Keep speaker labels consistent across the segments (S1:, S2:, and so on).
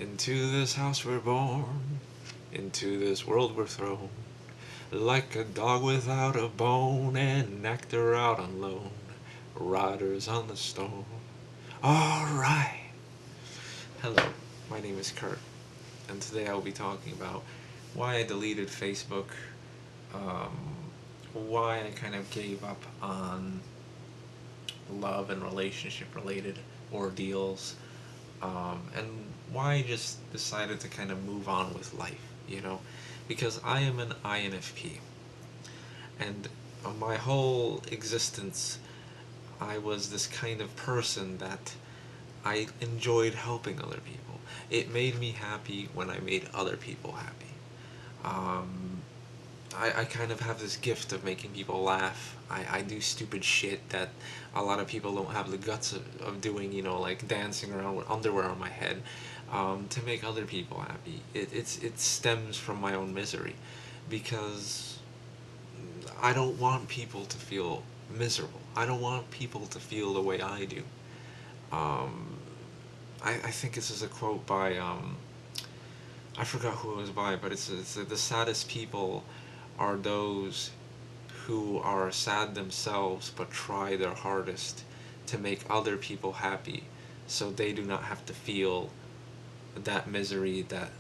S1: Into this house we're born, into this world we're thrown, like a dog without a bone, and an actor out on loan, riders on the storm. Alright! Hello, my name is Kurt, and today I will be talking about why I deleted Facebook, um, why I kind of gave up on love and relationship related ordeals, and why I just decided to kind of move on with life. Because I am an INFP, and my whole existence, I was this kind of person that I enjoyed helping other people. It made me happy when I made other people happy. Um, I kind of have this gift of making people laugh. I do stupid shit that a lot of people don't have the guts of doing, like dancing around with underwear on my head, to make other people happy. It stems from my own misery, because I don't want people to feel miserable. I don't want people to feel the way I do. Um, I think this is a quote by, I forgot who it was by, but it's the saddest people are those who are sad themselves but try their hardest to make other people happy so they do not have to feel that misery that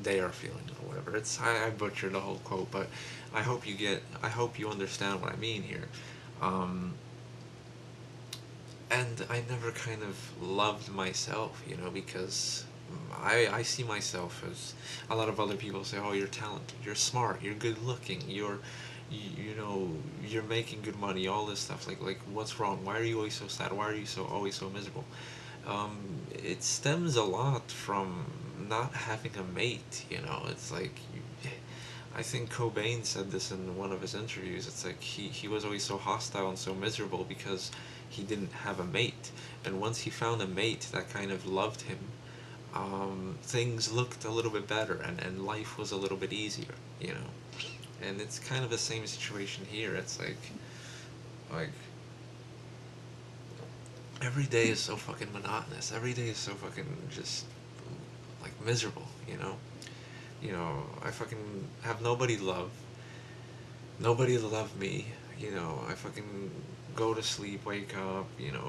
S1: they are feeling, or whatever. I butchered the whole quote, but I hope you understand what I mean here. Um, and I never kind of loved myself, because I see myself as a lot of other people say, oh, you're talented, you're smart, you're good looking, you're making good money, all this stuff. Like, what's wrong? Why are you always so sad? Why are you always so miserable? It stems a lot from not having a mate. It's like I think Cobain said this in one of his interviews. It's like he was always so hostile and so miserable because he didn't have a mate. And once he found a mate that kind of loved him, things looked a little bit better, and life was a little bit easier. And it's kind of the same situation here. It's like every day is so fucking monotonous. Every day is so fucking just like miserable. I fucking have nobody to love me. I fucking go to sleep, wake up,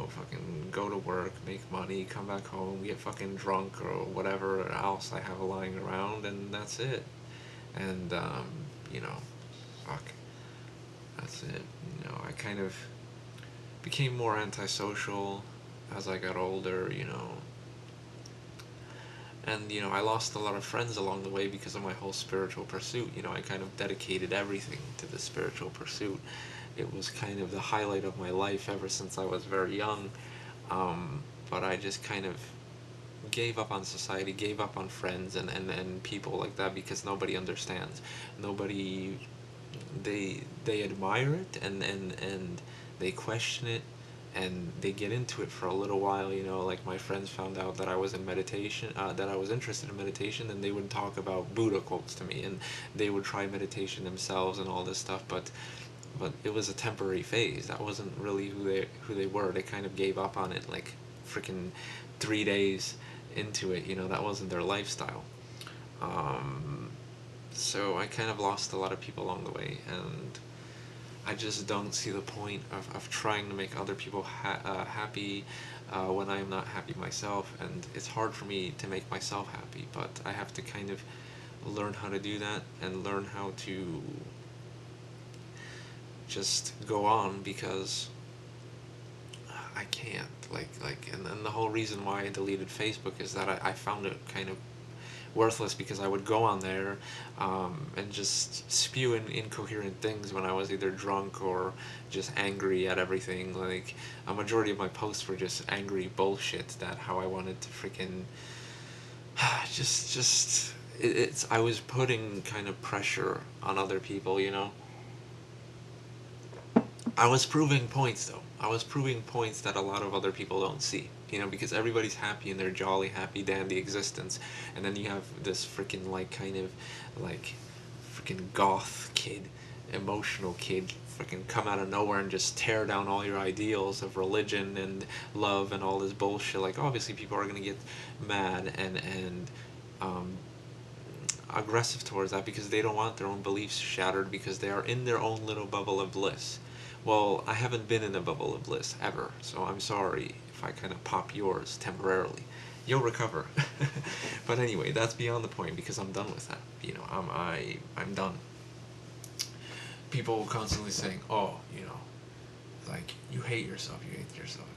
S1: fucking go to work, make money, come back home, get fucking drunk or whatever else I have lying around, and that's it. And, you know, fuck, that's it. I kind of became more antisocial as I got older. And, I lost a lot of friends along the way because of my whole spiritual pursuit. I kind of dedicated everything to the spiritual pursuit. It was kind of the highlight of my life ever since I was very young. But I just kind of gave up on society, gave up on friends and people like that, because nobody understands. Nobody, they admire it, and they question it, and they get into it for a little while. Like my friends found out that I was in meditation, that I was interested in meditation, and they would talk about Buddha quotes to me, and they would try meditation themselves and all this stuff, but it was a temporary phase. That wasn't really who they were. They kind of gave up on it like freaking 3 days into it. That wasn't their lifestyle. um, so I kind of lost a lot of people along the way, and I just don't see the point of trying to make other people happy when I am not happy myself. And it's hard for me to make myself happy, but I have to kind of learn how to do that and learn how to just go on, because I can't. And the whole reason why I deleted Facebook is that I found it kind of worthless, because I would go on there, and just spew incoherent things when I was either drunk or just angry at everything. Like, a majority of my posts were just angry bullshit, that how I wanted to freaking it's I was putting kind of pressure on other people. I was proving points, though. I was proving points that a lot of other people don't see. Because everybody's happy in their jolly, happy, dandy existence, and then you have this freaking, like, kind of, like, freaking goth kid emotional kid freaking come out of nowhere and just tear down all your ideals of religion and love and all this bullshit. Like obviously people are gonna get mad and um, aggressive towards that because they don't want their own beliefs shattered because they are in their own little bubble of bliss. Well, I haven't been in a bubble of bliss ever, so I'm sorry if I kind of pop yours temporarily. You'll recover. But anyway, that's beyond the point because I'm done with that. You know, I'm done. People constantly saying, "Oh, you know, like you hate yourself, you hate yourself."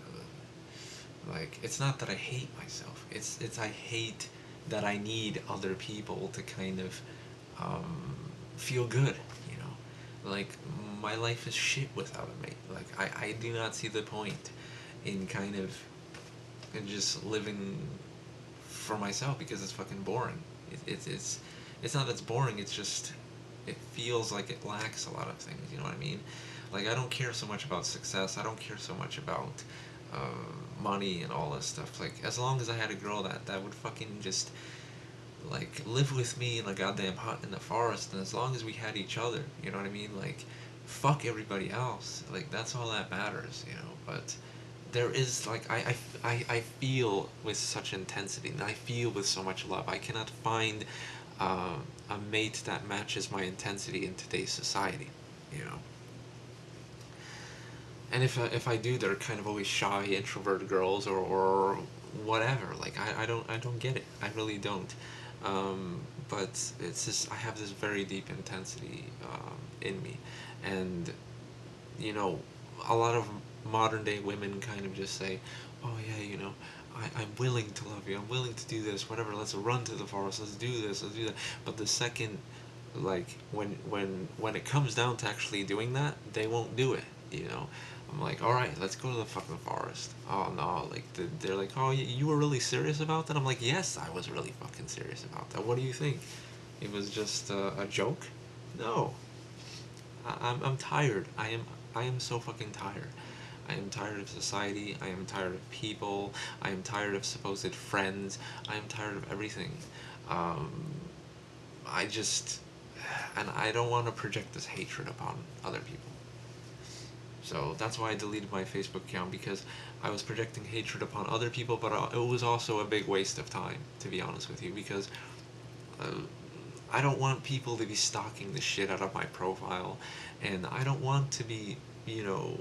S1: Like it's not that I hate myself. It's I hate that I need other people to kind of feel good. You know, like my life is shit without a mate. Like I do not see the point in kind of in just living for myself because it's fucking boring. It's not that it's boring. It's just it feels like it lacks a lot of things. You know what I mean? Like I don't care so much about success. I don't care so much about money and all this stuff. Like as long as I had a girl that would fucking just like live with me in a goddamn hut in the forest, and as long as we had each other, you know what I mean? Like fuck everybody else. Like that's all that matters, you know. But there is like I feel with such intensity and I feel with so much love. I cannot find a mate that matches my intensity in today's society, you know. And if I do, they're kind of always shy, introverted girls or whatever. Like I don't get it. I really don't. But it's just I have this very deep intensity in me, and you know, a lot of modern day women kind of just say, "Oh yeah, you know, I'm willing to love you. I'm willing to do this. Whatever. Let's run to the forest. Let's do this. Let's do that." But the second, like when it comes down to actually doing that, they won't do it. You know. I'm like, all right, let's go to the fucking forest. Oh no, like they're like, oh, you were really serious about that? I'm like, yes, I was really fucking serious about that. What do you think? It was just a joke? No, I'm tired. I am so fucking tired. I am tired of society. I am tired of people. I am tired of supposed friends. I am tired of everything. Um, I just, and I don't want to project this hatred upon other people. So that's why I deleted my Facebook account because I was projecting hatred upon other people, but it was also a big waste of time, to be honest with you, because uh, I don't want people to be stalking the shit out of my profile, and I don't want to be, you know,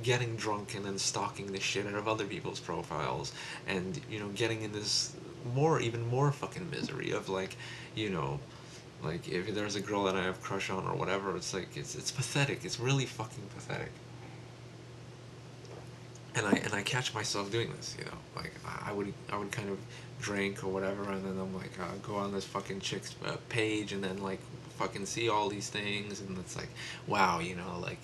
S1: getting drunk and then stalking the shit out of other people's profiles, and you know, getting in this even more fucking misery of like, you know, like if there's a girl that I have crush on or whatever, it's like it's pathetic. It's really fucking pathetic. And I catch myself doing this, you know, like I would kind of drink or whatever, and then I'm like go on this fucking chick's page, and then like fucking see all these things, and it's like, wow, you know, like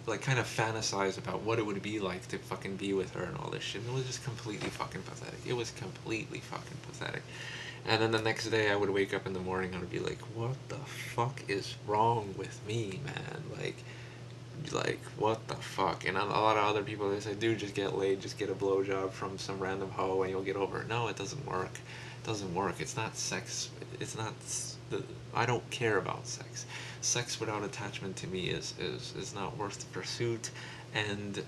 S1: like kind of fantasize about what it would be like to fucking be with her and all this shit. And it was just completely fucking pathetic. It was completely fucking pathetic. And then the next day I would wake up in the morning and I'd be like, what the fuck is wrong with me, man? Like what the fuck? And a lot of other people, they say, dude, just get laid, just get a blowjob from some random hoe and you'll get over it. No, it doesn't work. It doesn't work. It's not sex. It's not the. I don't care about sex. Sex without attachment to me is not worth the pursuit. And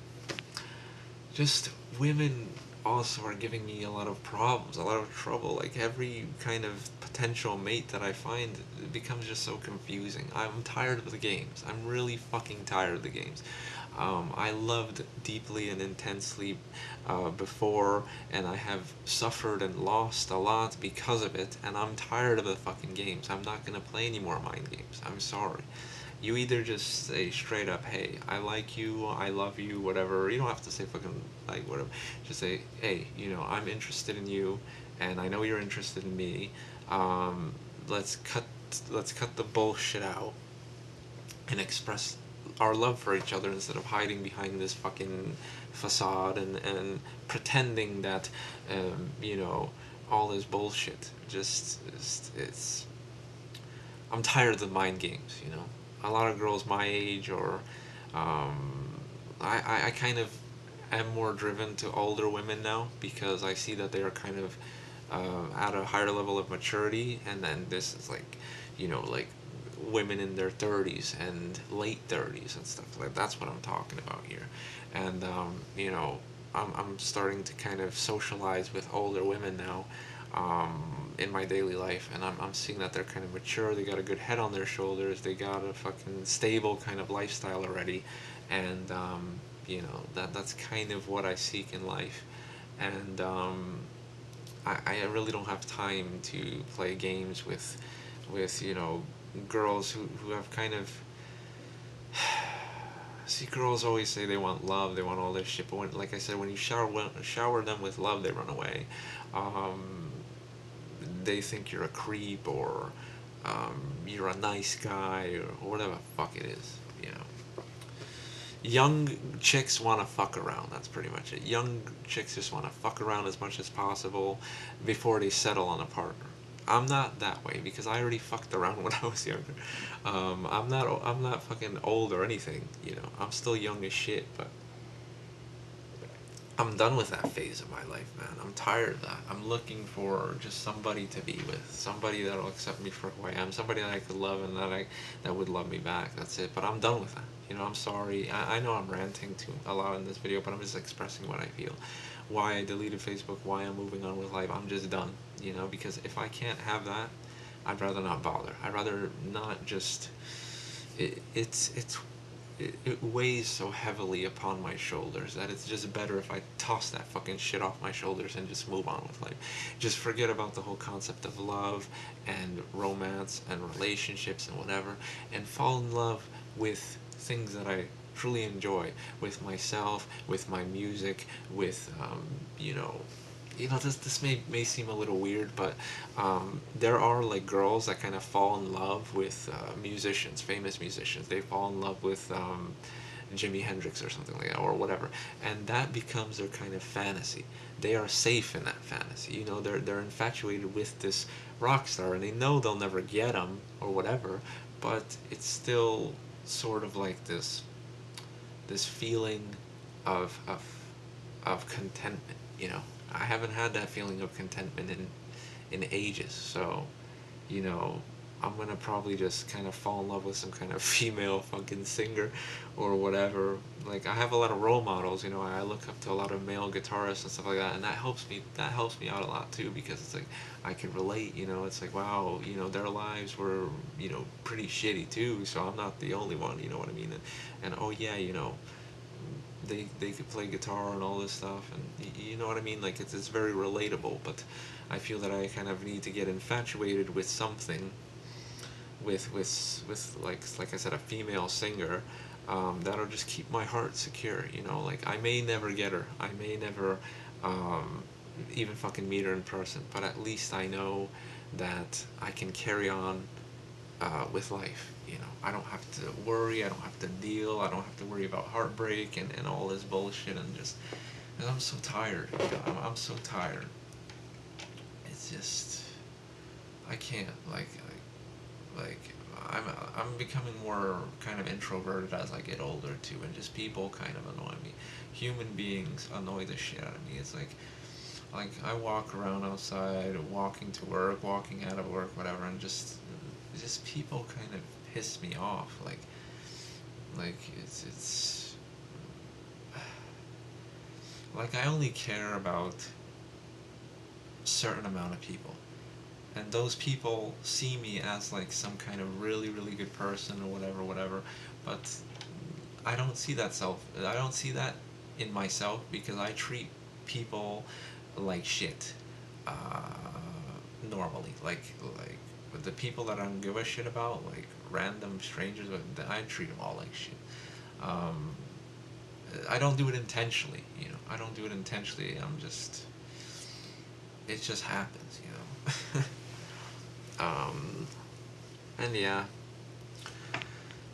S1: just women also are giving me a lot of problems, a lot of trouble. Like every kind of potential mate that I find, it becomes just so confusing. I'm tired of the games. I'm really fucking tired of the games. I loved deeply and intensely before, and I have suffered and lost a lot because of it, and I'm tired of the fucking games. I'm not gonna play any more mind games. I'm sorry. You either just say straight up, hey, I like you, I love you, whatever. You don't have to say fucking like whatever. Just say, hey, you know, I'm interested in you, and I know you're interested in me. Um, let's cut let's cut the bullshit out and express our love for each other instead of hiding behind this fucking facade and pretending that you know, all this bullshit. Just it's I'm tired of the mind games, you know. A lot of girls my age or I kind of am more driven to older women now because I see that they are kind of at a higher level of maturity, and then this is like, you know, like women in their 30s and late 30s and stuff like that's what I'm talking about here. And you know, I'm starting to kind of socialize with older women now, in my daily life, and I'm seeing that they're kind of mature, they got a good head on their shoulders, they got a fucking stable kind of lifestyle already, and you know, that's kind of what I seek in life. And I really don't have time to play games with you know, girls who have kind of see, girls always say they want love, they want all this shit, but when, like I said, when you shower them with love, they run away. Um, they think you're a creep, or you're a nice guy, or whatever the fuck it is, you know. Young chicks want to fuck around. That's pretty much it. Young chicks just want to fuck around as much as possible before they settle on a partner. I'm not that way because I already fucked around when I was younger. I'm not fucking old or anything. You know, I'm still young as shit, but I'm done with that phase of my life, man. I'm tired of that. I'm looking for just somebody to be with, somebody that'll accept me for who I am, somebody that I could love and that would love me back. That's it. But I'm done with that. You know, I'm sorry. I know I'm ranting too a lot in this video, but I'm just expressing what I feel. Why I deleted Facebook, why I'm moving on with life. I'm just done. You know, because if I can't have that, I'd rather not bother. I'd rather not just. It's it weighs so heavily upon my shoulders that it's just better if I toss that fucking shit off my shoulders and just move on with life. Just forget about the whole concept of love and romance and relationships and whatever, and fall in love with things that I truly enjoy, with myself, with my music, with you know, this may seem a little weird, but there are like girls that kind of fall in love with musicians, famous musicians. They fall in love with Jimi Hendrix or something like that, or whatever, and that becomes their kind of fantasy. They are safe in that fantasy. You know, they're infatuated with this rock star, and they know they'll never get him or whatever, but it's still sort of like this feeling of contentment. You know, I haven't had that feeling of contentment in ages. So, you know, I'm gonna probably just kind of fall in love with some kind of female fucking singer or whatever. Like, I have a lot of role models. You know, I look up to a lot of male guitarists and stuff like that, and that helps me. That helps me out a lot too, because it's like I can relate. You know, it's like, wow, you know, their lives were, you know, pretty shitty too. So I'm not the only one. You know what I mean? And oh yeah, you know, they could play guitar and all this stuff, and you know what I mean. Like, it's very relatable. But I feel that I kind of need to get infatuated with something, with like I said, a female singer, that'll just keep my heart secure. You know, like, I may never get her, I may never um, even fucking meet her in person, but at least I know that I can carry on with life. You know, I don't have to worry, I don't have to deal, I don't have to worry about heartbreak and all this bullshit, and I'm so tired. You know, I'm so tired. It's just, I can't, like I'm becoming more kind of introverted as I get older too, and just people kind of annoy me. Human beings annoy the shit out of me. It's like I walk around outside, walking to work, walking out of work, whatever, and just people kind of piss me off. Like it's like I only care about a certain amount of people, and those people see me as like some kind of really good person or whatever, but I don't see that in myself, because I treat people like shit, uh, normally. Like with the people that I don't give a shit about, like random strangers, I treat them all like shit. um, I don't do it intentionally, you know. I don't do it intentionally. It just happens, you know. And yeah,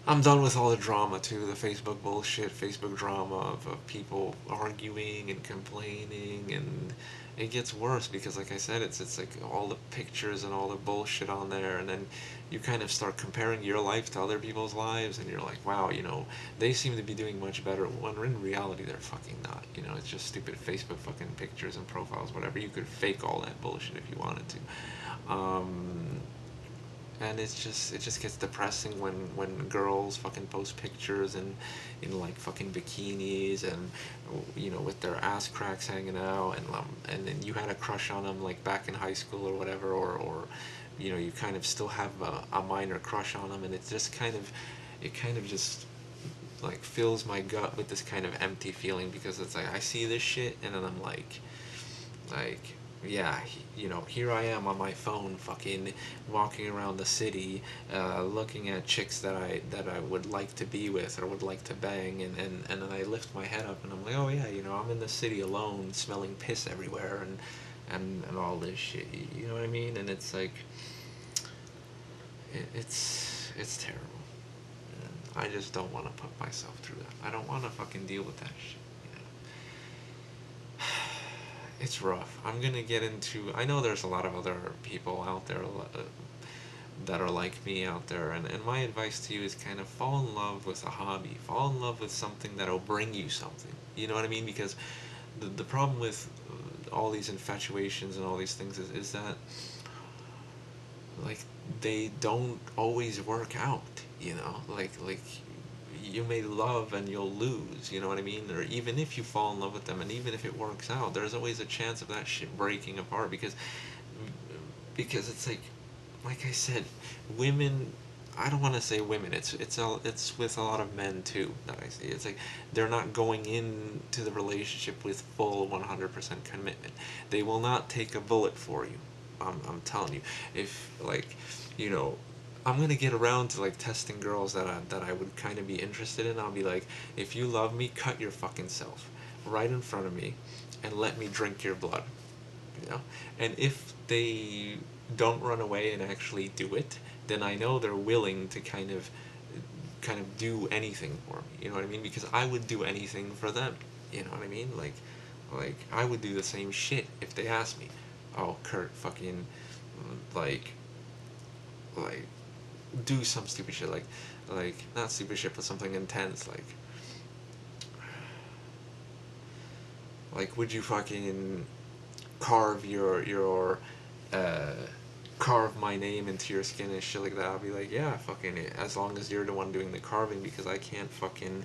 S1: I'm done with all the drama too, the Facebook bullshit, Facebook drama of people arguing and complaining, and it gets worse because, like I said, it's like all the pictures and all the bullshit on there, and then you kind of start comparing your life to other people's lives, and you're like, wow, you know, they seem to be doing much better, when in reality they're fucking not. You know, it's just stupid Facebook fucking pictures and profiles, whatever. You could fake all that bullshit if you wanted to. and it just gets depressing when girls fucking post pictures in like fucking bikinis and with their ass cracks hanging out, and then you had a crush on them like back in high school or whatever, or you kind of still have a minor crush on them, and it kind of just like fills my gut with this kind of empty feeling, because it's like I see this shit and then I'm like yeah, here I am on my phone, fucking walking around the city, looking at chicks that I would like to be with or would like to bang, and then I lift my head up and I'm like, oh yeah, I'm in the city alone, smelling piss everywhere, and all this shit. You know what I mean? And it's like, it's terrible. And I just don't want to put myself through that. I don't want to fucking deal with that shit. It's rough. I'm gonna get into. I know there's a lot of other people out there that are like me out there, and my advice to you is kind of fall in love with a hobby. Fall in love with something that'll bring you something. You know what I mean? Because the problem with all these infatuations and all these things is that like they don't always work out. Like you may love and you'll lose, you know what I mean? Or even if you fall in love with them and even if it works out, there's always a chance of that shit breaking apart, because it's like I said, women, I don't want to say women, it's with a lot of men too that I see. It's like they're not going into the relationship with full 100% commitment. They will not take a bullet for you. I'm telling you. If like, you know, I'm gonna get around to like testing girls that I would kind of be interested in. I'll be like, if you love me, cut your fucking self right in front of me, and let me drink your blood. You know, and if they don't run away and actually do it, then I know they're willing to kind of do anything for me. You know what I mean? Because I would do anything for them. You know what I mean? Like I would do the same shit if they asked me. Oh, Kurt, fucking, like, like do some stupid shit, like not stupid shit but something intense, like would you fucking carve your uh carve my name into your skin and shit like that? I'll be like, yeah, fucking, as long as you're the one doing the carving, because I can't fucking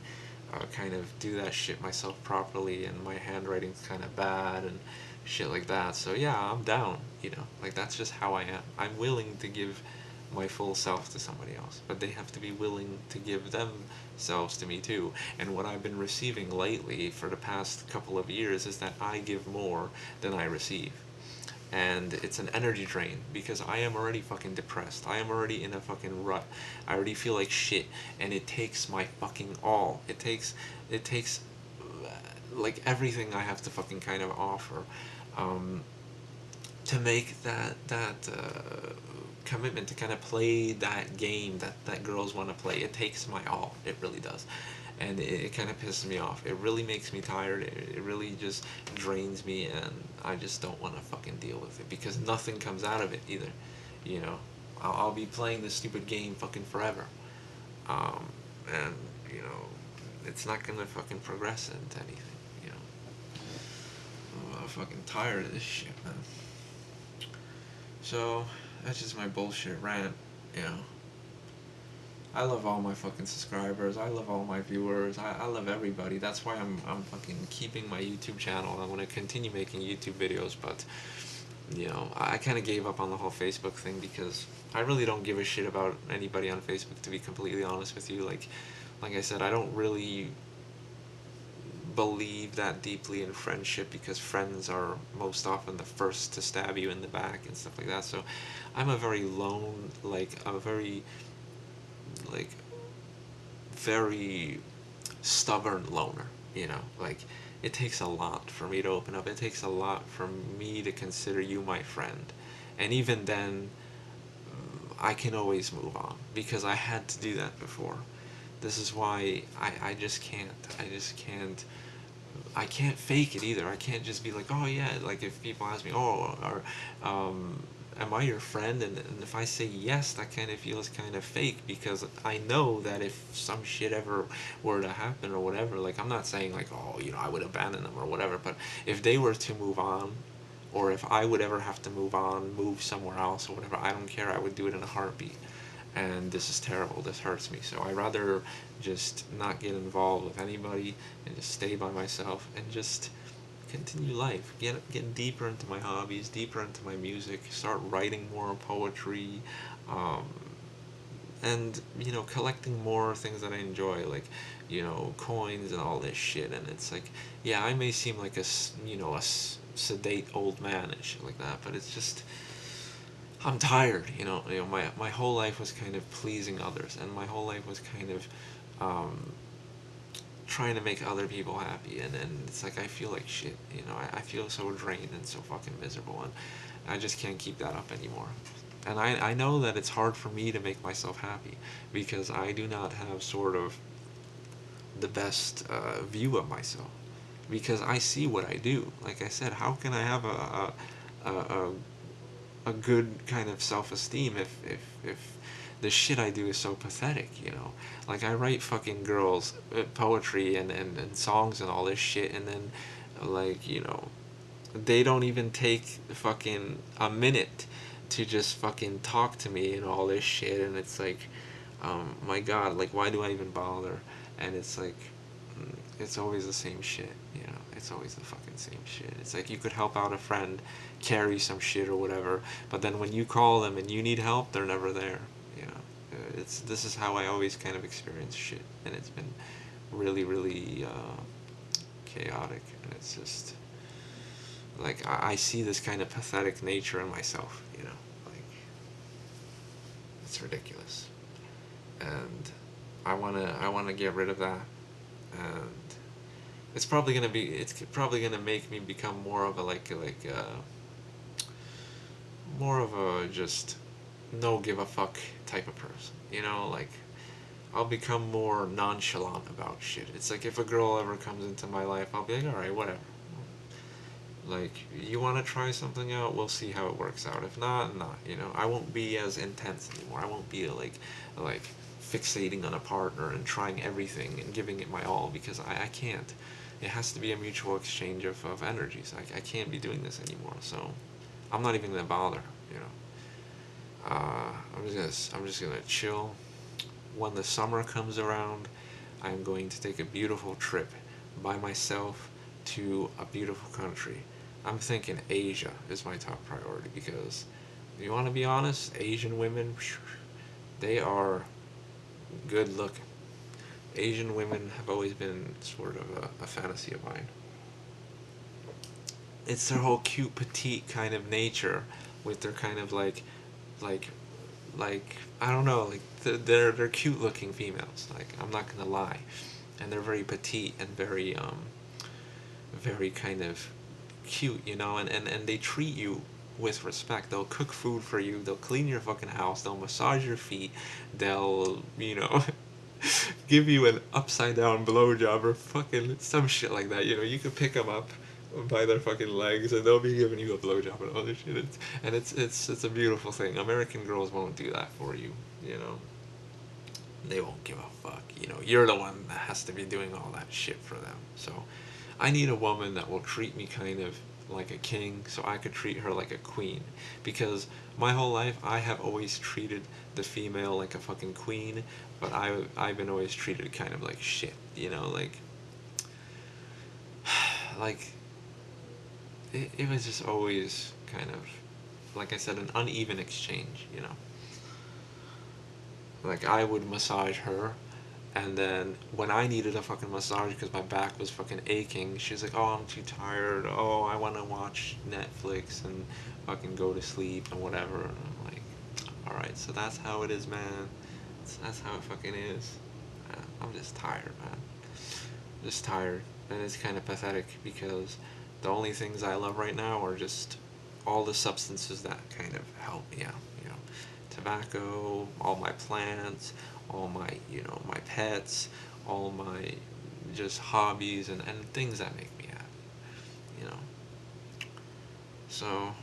S1: kind of do that shit myself properly, and my handwriting's kind of bad and shit like that. So yeah, I'm down. Like that's just how I am. I'm willing to give my full self to somebody else, but they have to be willing to give themselves to me too. And what I've been receiving lately for the past couple of years is that I give more than I receive, and it's an energy drain, because I am already fucking depressed. I am already in a fucking rut. I already feel like shit, and it takes my fucking all. It takes like everything I have to fucking kind of offer, um, to make that commitment, to kind of play that game that girls want to play. It takes my all. It really does. And it kind of pisses me off. It really makes me tired. It really just drains me, and I just don't want to fucking deal with it, because nothing comes out of it either. You know, I'll be playing this stupid game fucking forever, um, and you know, it's not gonna fucking progress into anything. You know, I'm fucking tired of this shit, man. So that's just my bullshit rant. You know. I love all my fucking subscribers. I love all my viewers. I love everybody. That's why I'm fucking keeping my YouTube channel. I want to continue making YouTube videos, but I kind of gave up on the whole Facebook thing, because I really don't give a shit about anybody on Facebook, to be completely honest with you. Like I said, I don't really believe that deeply in friendship, because friends are most often the first to stab you in the back and stuff like that. So I'm a very lone, like a very like very stubborn loner. Like it takes a lot for me to open up. It takes a lot for me to consider you my friend, and even then, I can always move on, because I had to do that before. This is why I just can't. I can't fake it either. I can't just be like, oh yeah, like if people ask me, oh, or am I your friend? And if I say yes, that kind of feels kind of fake, because I know that if some shit ever were to happen or whatever, like I'm not saying like, oh, I would abandon them or whatever, but if they were to move on, or if I would ever have to move on, move somewhere else or whatever, I don't care. I would do it in a heartbeat. And this is terrible. This hurts me. So I rather just not get involved with anybody and just stay by myself and just continue life. Get deeper into my hobbies, deeper into my music. Start writing more poetry, um, and collecting more things that I enjoy, like coins and all this shit. And it's like, yeah, I may seem like a sedate old man and shit like that, but it's just I'm tired. My whole life was kind of pleasing others, and my whole life was kind of um, trying to make other people happy, and it's like I feel like shit. I feel so drained and so fucking miserable, and I just can't keep that up anymore. And I know that it's hard for me to make myself happy because I do not have sort of the best view of myself, because I see what I do. Like I said, how can I have a, a, a good kind of self-esteem if the shit I do is so pathetic. Like I write fucking girls poetry and songs and all this shit, and then like they don't even take fucking a minute to just fucking talk to me and all this shit. And it's like, my god, like why do I even bother? And it's like, it's always the same shit. It's always the fucking same shit. It's like you could help out a friend carry some shit or whatever, but then when you call them and you need help, they're never there. you know this is how I always kind of experience shit, and it's been really, really chaotic. And it's just like I see this kind of pathetic nature in myself. Like it's ridiculous, and I wanna get rid of that. And it's probably gonna make me become more of a more of a just no give a fuck type of person. Like I'll become more nonchalant about shit. It's like if a girl ever comes into my life, I'll be like, all right, whatever. Like, you want to try something out? We'll see how it works out. If not, not. I won't be as intense anymore. I won't be like fixating on a partner and trying everything and giving it my all, because I can't. It has to be a mutual exchange of energies. I can't be doing this anymore. So I'm not even gonna bother. You know. I'm just gonna chill. When the summer comes around, I'm going to take a beautiful trip by myself to a beautiful country. I'm thinking Asia is my top priority, because you want to be honest, Asian women, they are good looking. Asian women have always been sort of a fantasy of mine. It's their whole cute petite kind of nature, with their kind of like like I don't know, like they're cute looking females. Like I'm not gonna lie, and they're very petite and very kind of cute, and they treat you with respect. They'll cook food for you. They'll clean your fucking house. They'll massage your feet. They'll give you an upside down blowjob or fucking some shit like that. You could pick them up by their fucking legs and they'll be giving you a blowjob and all this shit. It's a beautiful thing. American girls won't do that for you. You know, they won't give a fuck. You're the one that has to be doing all that shit for them. So, I need a woman that will treat me kind of like a king, so I could treat her like a queen. Because my whole life I have always treated the female like a fucking queen, but I've been always treated kind of like shit. Like it was just always kind of, like I said, an uneven exchange. Like I would massage her, and then when I needed a fucking massage because my back was fucking aching, she's like, "Oh, I'm too tired. Oh, I want to watch Netflix and fucking go to sleep and whatever." And I'm like, "All right, so that's how it is, man. That's how it fucking is." I'm just tired, man. Just tired, and it's kind of pathetic because the only things I love right now are just all the substances that kind of help me out. Tobacco, all my plants, all my my pets, all my just hobbies and things that make me happy. You know, so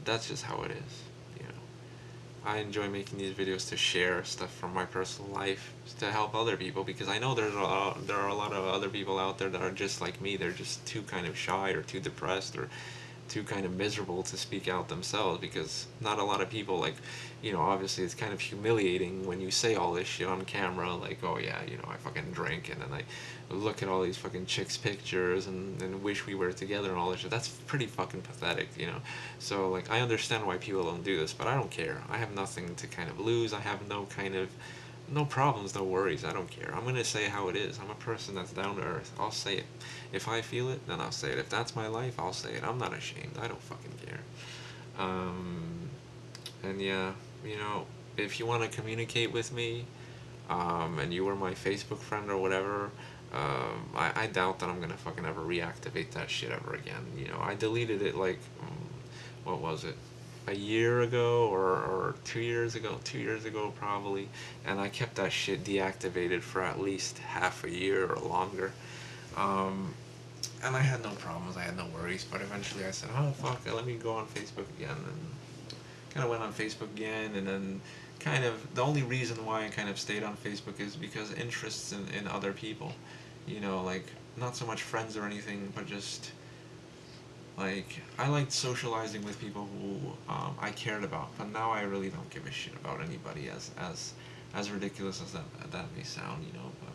S1: that's just how it is. You know, I enjoy making these videos to share stuff from my personal life to help other people, because I know there are a lot of other people out there that are just like me. They're just too kind of shy or too depressed or too kind of miserable to speak out themselves, because not a lot of people, like, obviously it's kind of humiliating when you say all this shit on camera, like, oh yeah, I fucking drink, and then I look at all these fucking chicks pictures and wish we were together and all this shit. That's pretty fucking pathetic. So, like, I understand why people don't do this, but I don't care. I have nothing to kind of lose. I have no problems, no worries. I don't care. I'm gonna say how it is. I'm a person that's down to earth. I'll say it. If I feel it, then I'll say it. If that's my life, I'll say it. I'm not ashamed. I don't fucking care. And yeah, if you want to communicate with me, and you were my Facebook friend or whatever, I doubt that I'm gonna fucking ever reactivate that shit ever again. I deleted it, like, what was it? A year ago, or 2 years ago, 2 years ago probably, and I kept that shit deactivated for at least half a year or longer. And I had no problems, I had no worries, but eventually I said, oh fuck, let me go on Facebook again, and kind of went on Facebook again, and then kind of the only reason why I kind of stayed on Facebook is because interests in other people, like, not so much friends or anything, but just, like, I liked socializing with people who I cared about, but now I really don't give a shit about anybody, as ridiculous as that may sound, but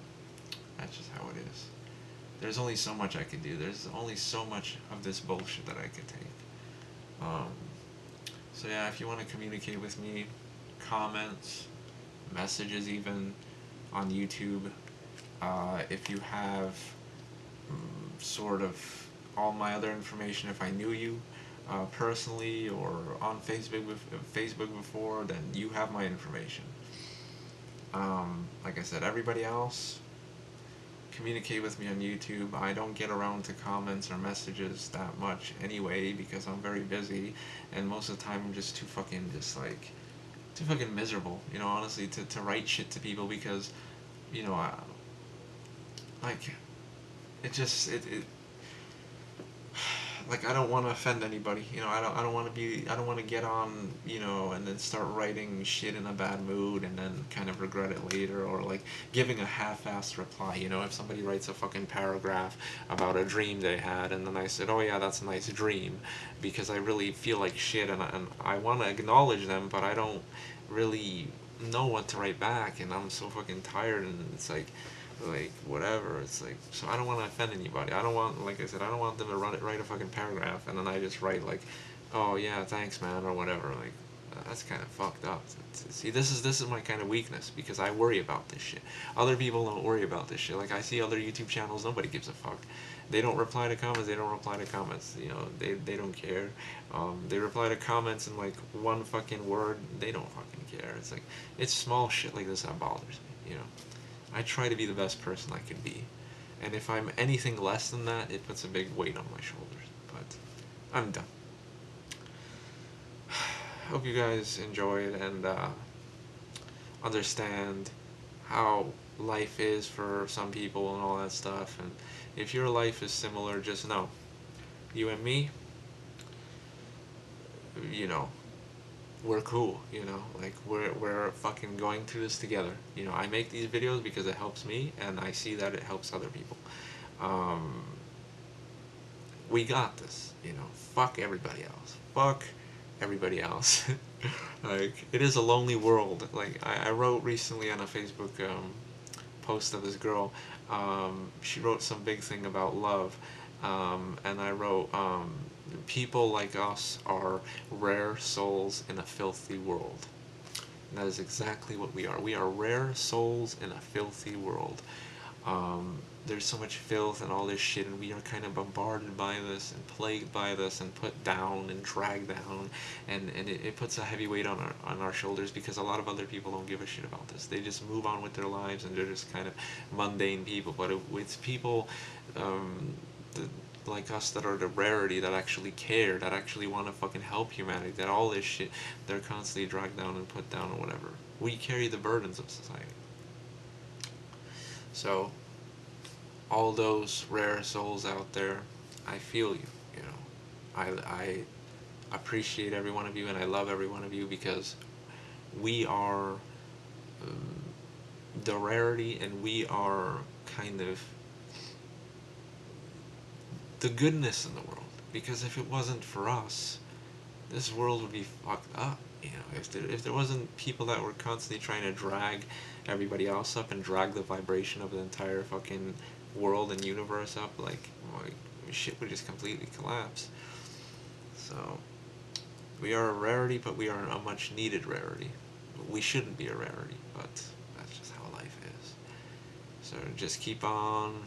S1: that's just how it is. There's only so much I could do. There's only so much of this bullshit that I could take. Um, so yeah, if you want to communicate with me, comments, messages even, on YouTube, if you have sort of all my other information, if I knew you personally or on Facebook before, then you have my information. Like I said, everybody else, communicate with me on YouTube. I don't get around to comments or messages that much anyway, because I'm very busy, and most of the time I'm just too fucking miserable, honestly, to write shit to people, because, I, like, it like, I don't want to offend anybody. I don't want to get on, and then start writing shit in a bad mood and then kind of regret it later, or like giving a half-assed reply. If somebody writes a fucking paragraph about a dream they had, and then I said, oh yeah, that's a nice dream, because I really feel like shit, and I want to acknowledge them, but I don't really know what to write back, and I'm so fucking tired, and it's like whatever. It's like, so I don't want to offend anybody. I don't want, like I said, I don't want them to write a fucking paragraph and then I just write like, oh yeah, thanks man, or whatever. Like, that's kind of fucked up. See, this is my kind of weakness, because I worry about this shit. Other people don't worry about this shit. Like, I see other YouTube channels, nobody gives a fuck. They don't reply to comments. They don't reply to comments. They don't care. They reply to comments in like one fucking word. They don't fucking care. It's like, it's small shit like this that bothers me. I try to be the best person I can be. And if I'm anything less than that, it puts a big weight on my shoulders. But I'm done. Hope you guys enjoyed and understand how life is for some people and all that stuff. And if your life is similar, just know, you and me, you know, we're cool, like, we're fucking going through this together. I make these videos because it helps me, and I see that it helps other people. We got this, fuck everybody else. Fuck everybody else. Like, it is a lonely world. Like, I wrote recently on a Facebook post of this girl. She wrote some big thing about love, and I wrote, people like us are rare souls in a filthy world. And that is exactly what we are. We are rare souls in a filthy world. There's so much filth and all this shit, and we are kind of bombarded by this and plagued by this and put down and dragged down, and it puts a heavy weight on our shoulders, because a lot of other people don't give a shit about this. They just move on with their lives, and they're just kind of mundane people. But it's people like us that are the rarity, that actually care, that actually want to fucking help humanity, that all this shit, they're constantly dragged down and put down or whatever. We carry the burdens of society. So, all those rare souls out there, I feel you, I appreciate every one of you, and I love every one of you, because we are the rarity, and we are kind of the goodness in the world. Because if it wasn't for us, this world would be fucked up. You know, if there wasn't people that were constantly trying to drag everybody else up and drag the vibration of the entire fucking world and universe up, like shit would just completely collapse. So we are a rarity, but we are a much needed rarity. We shouldn't be a rarity, but that's just how life is. So just keep on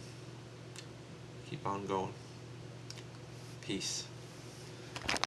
S1: going. Peace.